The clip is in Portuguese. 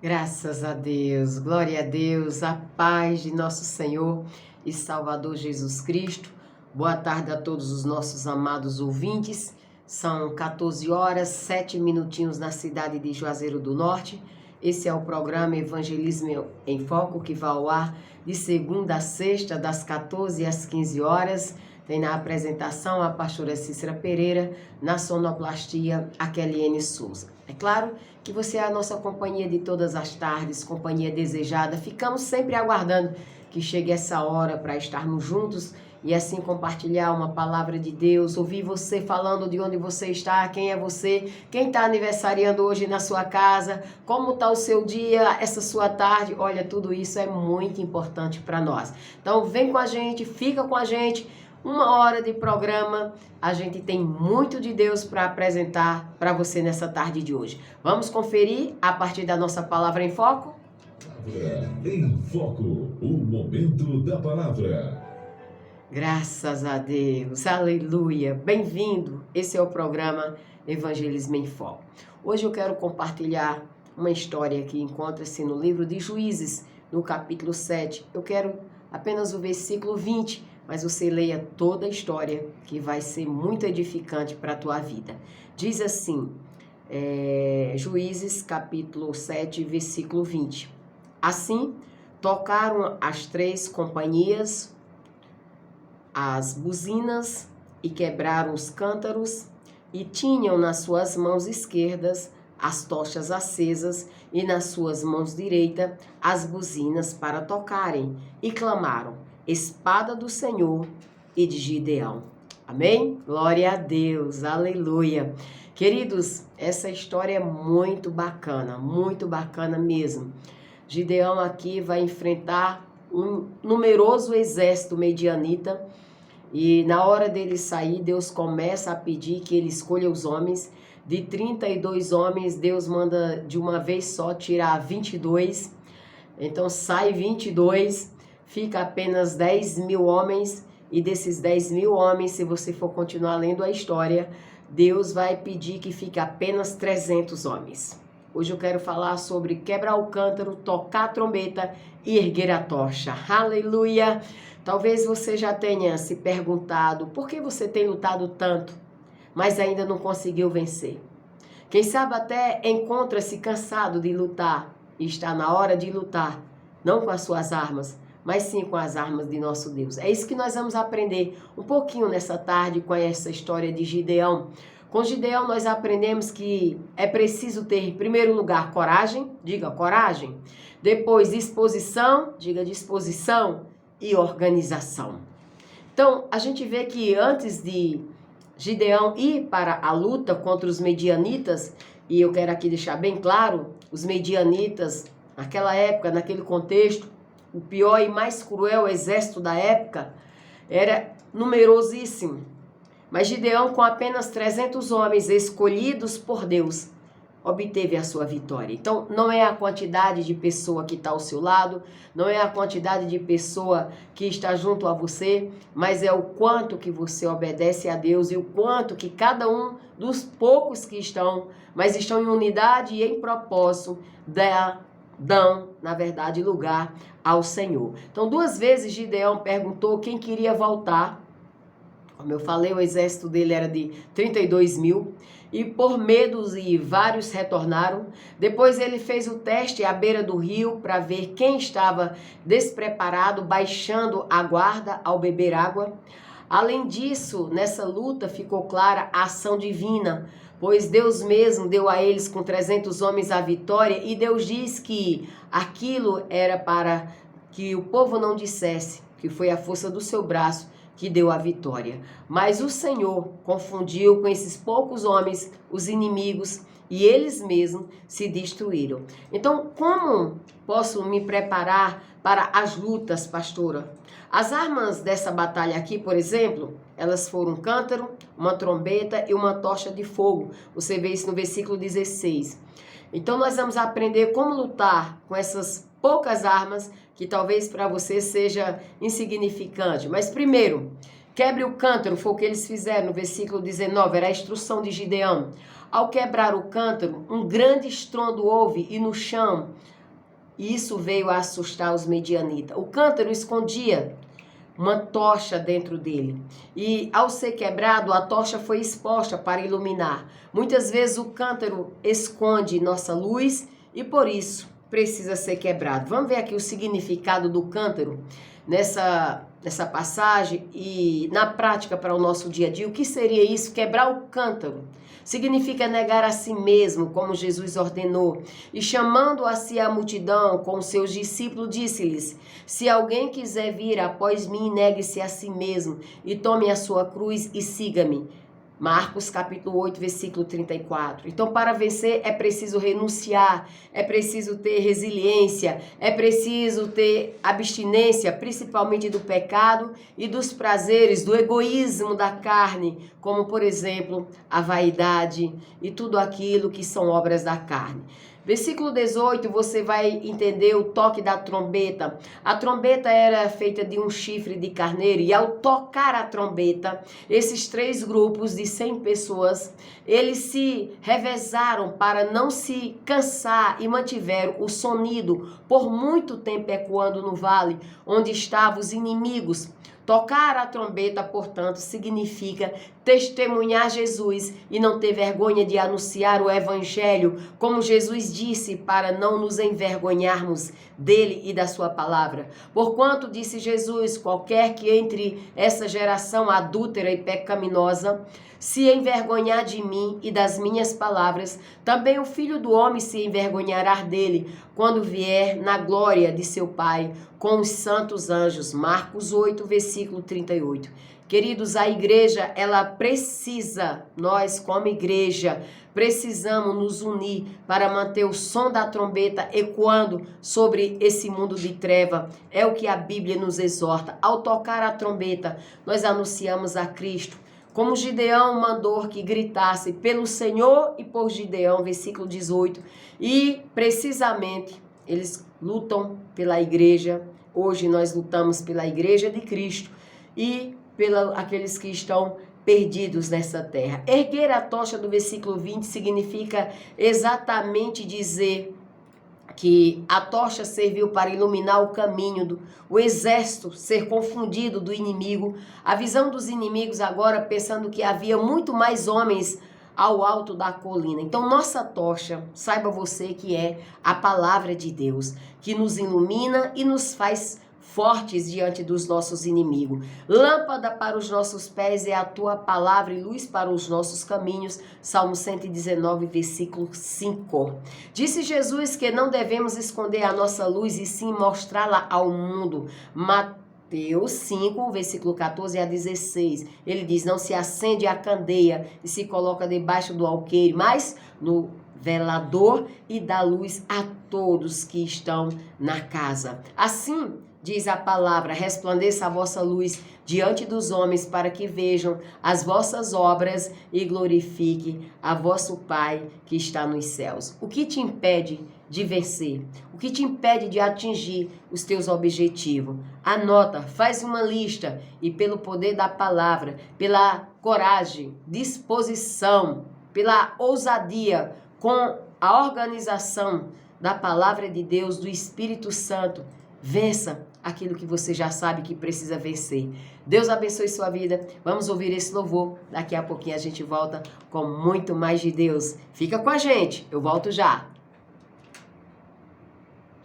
Graças a Deus, glória a Deus, a paz de nosso Senhor e Salvador Jesus Cristo. Boa tarde a todos os nossos amados ouvintes. São 14 horas, 7 minutinhos na cidade de Juazeiro do Norte. Esse é o programa Evangelismo em Foco, que vai ao ar de segunda a sexta, das 14 às 15 horas. Tem na apresentação a pastora Cícera Pereira, na sonoplastia a Keliene Souza. É claro que você é a nossa companhia de todas as tardes, companhia desejada. Ficamos sempre aguardando que chegue essa hora para estarmos juntos e assim compartilhar uma palavra de Deus, ouvir você falando de onde você está, quem é você, quem está aniversariando hoje na sua casa, como está o seu dia, essa sua tarde. Olha, tudo isso é muito importante para nós. Então vem com a gente, fica com a gente. 1 hora de programa, a gente tem muito de Deus para apresentar para você nessa tarde de hoje. Vamos conferir a partir da nossa Palavra em Foco? Em Foco, o momento da palavra. Graças a Deus, aleluia, bem-vindo. Esse é o programa Evangelismo em Foco. Hoje eu quero compartilhar uma história que encontra-se no livro de Juízes, no capítulo 7. Eu quero apenas o versículo 20, mas você leia toda a história, que vai ser muito edificante para a tua vida. Diz assim, Juízes, capítulo 7, versículo 20. Assim, tocaram as 3 companhias as buzinas e quebraram os cântaros, e tinham nas suas mãos esquerdas as tochas acesas, e nas suas mãos direita as buzinas para tocarem, e clamaram: Espada do Senhor e de Gideão. Amém? Glória a Deus, aleluia. Queridos, essa história é muito bacana mesmo. Gideão aqui vai enfrentar um numeroso exército medianita, e na hora dele sair, Deus começa a pedir que ele escolha os homens. De 32 homens, Deus manda de uma vez só tirar 22. Então sai 22, fica apenas 10.000 homens. E desses 10.000 homens, se você for continuar lendo a história, Deus vai pedir que fique apenas 300 homens. Hoje eu quero falar sobre quebrar o cântaro, tocar a trombeta e erguer a tocha. Aleluia! Talvez você já tenha se perguntado por que você tem lutado tanto, mas ainda não conseguiu vencer. Quem sabe até encontra-se cansado de lutar e está na hora de lutar, não com as suas armas, mas sim com as armas de nosso Deus. É isso que nós vamos aprender um pouquinho nessa tarde com essa história de Gideão. Com Gideão nós aprendemos que é preciso ter, em primeiro lugar, coragem, diga coragem. Depois, disposição, diga disposição, e organização. Então, a gente vê que antes de Gideão ir para a luta contra os medianitas, e eu quero aqui deixar bem claro, os medianitas, naquela época, naquele contexto, o pior e mais cruel exército da época, era numerosíssimo. Mas Gideão, com apenas 300 homens escolhidos por Deus, obteve a sua vitória. Então, não é a quantidade de pessoa que está ao seu lado, não é a quantidade de pessoa que está junto a você, mas é o quanto que você obedece a Deus e o quanto que cada um dos poucos que estão, mas estão em unidade e em propósito, dão, na verdade, lugar ao Senhor. Então, 2 vezes Gideão perguntou quem queria voltar. Como eu falei, o exército dele era de 32.000, e por medos e vários retornaram. Depois ele fez o teste à beira do rio para ver quem estava despreparado, baixando a guarda ao beber água. Além disso, nessa luta ficou clara a ação divina, pois Deus mesmo deu a eles com 300 homens a vitória, e Deus diz que aquilo era para que o povo não dissesse que foi a força do seu braço que deu a vitória. Mas o Senhor confundiu com esses poucos homens os inimigos, e eles mesmos se destruíram. Então, como posso me preparar para as lutas, pastora? As armas dessa batalha aqui, por exemplo, elas foram um cântaro, uma trombeta e uma tocha de fogo. Você vê isso no versículo 16. Então, nós vamos aprender como lutar com essas poucas armas, que talvez para você seja insignificante. Mas primeiro, Quebre o cântaro, foi o que eles fizeram no versículo 19, era a instrução de Gideão. Ao quebrar o cântaro, um grande estrondo houve e no chão, e isso veio a assustar os medianitas. O cântaro escondia uma tocha dentro dele. E ao ser quebrado, a tocha foi exposta para iluminar. Muitas vezes o cântaro esconde nossa luz e por isso precisa ser quebrado. Vamos ver aqui o significado do cântaro nessa passagem e na prática para o nosso dia a dia. O que seria isso? Quebrar o cântaro significa negar a si mesmo, como Jesus ordenou. E chamando a si a multidão com seus discípulos, disse-lhes: se alguém quiser vir após mim, negue-se a si mesmo e tome a sua cruz e siga-me. Marcos capítulo 8, versículo 34. Então, para vencer é preciso renunciar, é preciso ter resiliência, é preciso ter abstinência, principalmente do pecado e dos prazeres, do egoísmo da carne, como, por exemplo, a vaidade e tudo aquilo que são obras da carne. Versículo 18, você vai entender o toque da trombeta. A trombeta era feita de um chifre de carneiro e ao tocar a trombeta, esses 3 grupos de 100 pessoas, eles se revezaram para não se cansar e mantiveram o sonido por muito tempo ecoando no vale onde estavam os inimigos. Tocar a trombeta, portanto, significa testemunhar Jesus e não ter vergonha de anunciar o evangelho, como Jesus disse, para não nos envergonharmos dele e da sua palavra. Porquanto, disse Jesus, qualquer que entre essa geração adúltera e pecaminosa se envergonhar de mim e das minhas palavras, também o Filho do Homem se envergonhará dele, quando vier na glória de seu Pai com os santos anjos. Marcos 8, versículo 38. Queridos, a igreja, ela precisa, nós como igreja, precisamos nos unir para manter o som da trombeta ecoando sobre esse mundo de treva. É o que a Bíblia nos exorta. Ao tocar a trombeta, nós anunciamos a Cristo. Como Gideão mandou que gritasse pelo Senhor e por Gideão, versículo 18. E precisamente eles lutam pela igreja. Hoje nós lutamos pela igreja de Cristo e pelos aqueles que estão perdidos nessa terra. Erguer a tocha do versículo 20 significa exatamente dizer que a tocha serviu para iluminar o caminho, o exército ser confundido do inimigo, a visão dos inimigos agora pensando que havia muito mais homens ao alto da colina. Então, nossa tocha, saiba você que é a palavra de Deus, que nos ilumina e nos faz fortes diante dos nossos inimigos. Lâmpada para os nossos pés é a tua palavra e luz para os nossos caminhos. Salmo 119, versículo 5. Disse Jesus que não devemos esconder a nossa luz e sim mostrá-la ao mundo. Mateus 5, versículo 14 a 16. Ele diz: não se acende a candeia e se coloca debaixo do alqueire, mas no velador e dá luz a todos que estão na casa. Assim, diz a palavra, resplandeça a vossa luz diante dos homens para que vejam as vossas obras e glorifique a vosso Pai que está nos céus. O que te impede de vencer? O que te impede de atingir os teus objetivos? Anota, faz uma lista e pelo poder da palavra, pela coragem, disposição, pela ousadia, com a organização da palavra de Deus, do Espírito Santo, vença aquilo que você já sabe que precisa vencer. Deus abençoe sua vida. Vamos ouvir esse louvor. Daqui a pouquinho a gente volta com muito mais de Deus. Fica com a gente. Eu volto já.